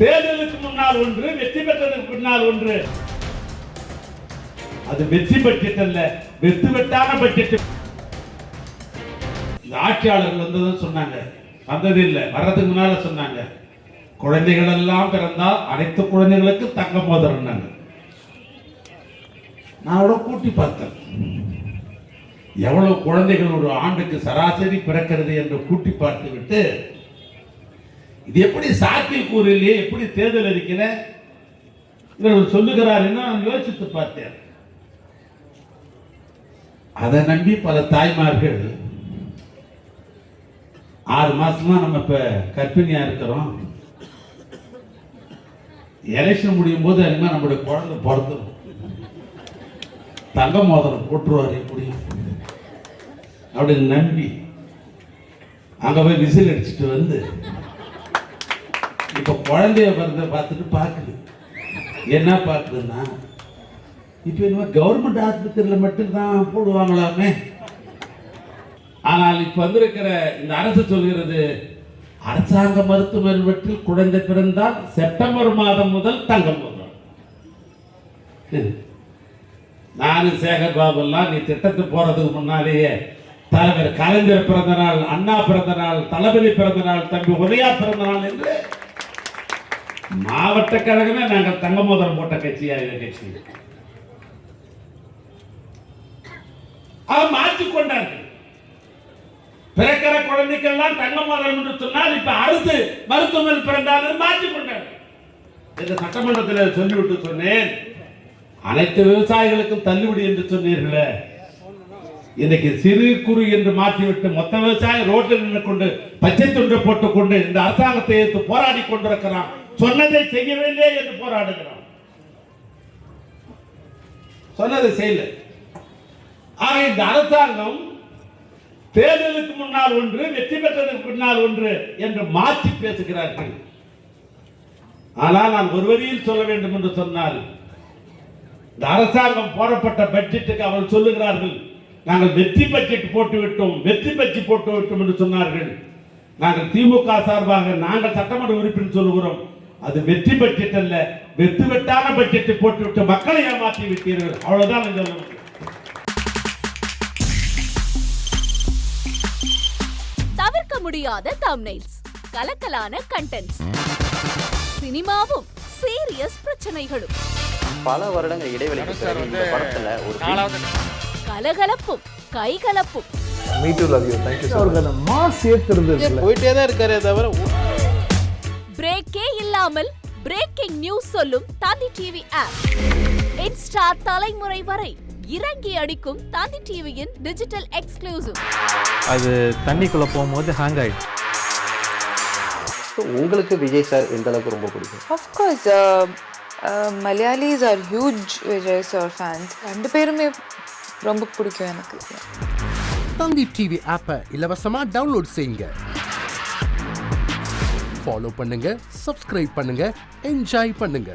தேர்தலுக்கு முன்னால் ஒன்று, வெற்றி பெற்றதற்கு பின்னால் ஒன்று. அது வெற்றி பட்ஜெட் அல்ல, வெத்து வெட்டான பட்ஜெட். இந்த ஆட்சியாளர்கள் வந்ததும் சொன்னாங்க, வந்தது இல்லை, வர்றதுக்கு முன்னால சொன்னாங்க, குழந்தைகள் எல்லாம் பிறந்தால் அனைத்து குழந்தைகளுக்கு தங்க மோதிரம். நான் அவ்வளோ கூட்டி பார்த்தேன், எவ்வளவு குழந்தைகள் ஒரு ஆண்டுக்கு சராசரி பிறக்கிறது என்று கூட்டி பார்த்து விட்டு, இது எப்படி சாத்தியக்கூறு இல்லையே, எப்படி தேர்தல் அறிக்கையில இவர்கள் சொல்லுகிறார் என்று நான் யோசித்து பார்த்தேன். அதை நம்பி பல தாய்மார்கள் 6 மாசமா நம்ம இப்ப கர்ப்பிணியா இருக்கிறோம், எலெக்ஷன் முடியும் போது அதிகமாக நம்மளுடைய குழந்தை பிறந்துடும், தங்க மோதிரம் போட்டுருவார் எப்படியும் அப்படின்னு நம்பி அங்க போய் விசில் அடிச்சுட்டு வந்து இப்ப குழந்தைய பிறந்த பார்த்துட்டு பார்க்குது. என்ன பார்க்குதுன்னா, இப்ப என்ன கவர்மெண்ட் ஆஸ்பத்திரியில் மட்டும்தான் போடுவாங்களாமே. ஆனால் இப்ப வந்திருக்கிற இந்த அரசு சொல்கிறது, அரசாங்க மருத்துவமனையில் குழந்தை பிறந்தால் செப்டம்பர் மாதம் முதல் தங்கம் முதல். நானும் சேகர் பாபு எல்லாம் நீ திட்டத்துக்கு போறதுக்கு முன்னாலேயே தலைவர் கலைஞர் பிறந்த நாள், அண்ணா பிறந்த நாள், தளபதி பிறந்த நாள், தம்பி உதயா பிறந்த நாள் என்று மாவட்ட கழகமே நாங்கள் தங்க மோதிரம் போட்ட கட்சியா கட்சி அவர் மாற்றிக்கொண்டார்கள். பிறக்கிற குழந்தைக்கெல்லாம் தங்க மோதிரம் என்று சொன்னால் இப்ப அரசு மருத்துவமனை பிறந்தாலும் மாற்றிக்கொண்டார்கள். இந்த சட்டமன்றத்தில் சொல்லிவிட்டு சொன்னேன், அனைத்து விவசாயிகளுக்கும் தள்ளுபடி என்று சொன்னீர்களே, இன்னைக்கு சிறு குறு என்று மாற்றிவிட்டு மொத்த விவசாயம் ரோட்டில் நின்று கொண்டு பச்சை துண்டை போட்டுக் கொண்டு இந்த அரசாங்கத்தை எதிர்த்து போராடி கொண்டிருக்கிறான். சொன்னதை செய்யவில்லை என்று போராடுகிறான், சொன்னதை செய்யல. ஆக இந்த அரசாங்கம் தேர்தலுக்கு முன்னால் ஒன்று, வெற்றி பெற்றதற்கு பின்னால் ஒன்று என்று மாற்றி பேசுகிறார்கள். ஆனால் நான் ஒரு வரியில் சொல்ல வேண்டும் என்று சொன்னால், இந்த அரசாங்கம் போடப்பட்ட பட்ஜெட்டுக்கு அவர்கள் சொல்லுகிறார்கள், நாங்கள் வெற்றி பட்ஜெட் போட்டுவிட்டோம், வெற்றி பட்ஜெட் போட்டுவிட்டோம் என்று சொன்னார்கள். நாங்கள் திமுக சார்பாக நாங்கள் சட்டமன்ற உறுப்பினர் சொல்லுகிறோம், அது வெற்றி பட்ஜெட் அல்ல, வெத்து வெட்டான பட்ஜெட்டை போட்டுவிட்டு மக்களை ஏமாற்றி விட்டீர்கள். அவ்வளவுதான். தவிர்க்க முடியாத தம்ப்நெயில்ஸ், கலக்கலான கண்டென்ட்ஸ், சினிமாவும் சீரியஸ் பிரச்சனைகளும், பல வருடங்கள் இடைவெளிக்கு பிறகு இந்த படத்துல ஒரு கலகலப்பும் கைகலப்பும். Me too love you, thank you. அவருக்கு அந்த மாஸ் ஏத்துறது போயிட்டே தான் இருக்காரே தவிர பிரேக்கே இல்லாமல் பிரேக்கிங் நியூஸ் சொல்லும் தந்தி டிவி ஆப். இன்ஸ்டா தலைமுறை வரை இறங்கி அடிக்கும் தந்தி டிவியின் டிஜிட்டல் எக்ஸ்க்ளூசிவ். அது தண்ணிக்குள்ள போகும்போது ஹேங் ஆயிடுச்சு. உங்களுக்கு விஜய் சார் எந்த அளவுக்கு ரொம்ப பிடிக்கும்? Of course, Malayalis are huge Vijay sir fans. ரெண்டு பேருமே ரொம்ப பிடிக்கும் எனக்கு. தந்தி டிவி ஆப்பை இலவசமா டவுன்லோட் செய்யுங்க, ஃபாலோ பண்ணுங்க, சப்ஸ்கிரைப் பண்ணுங்க, என்ஜாய் பண்ணுங்க.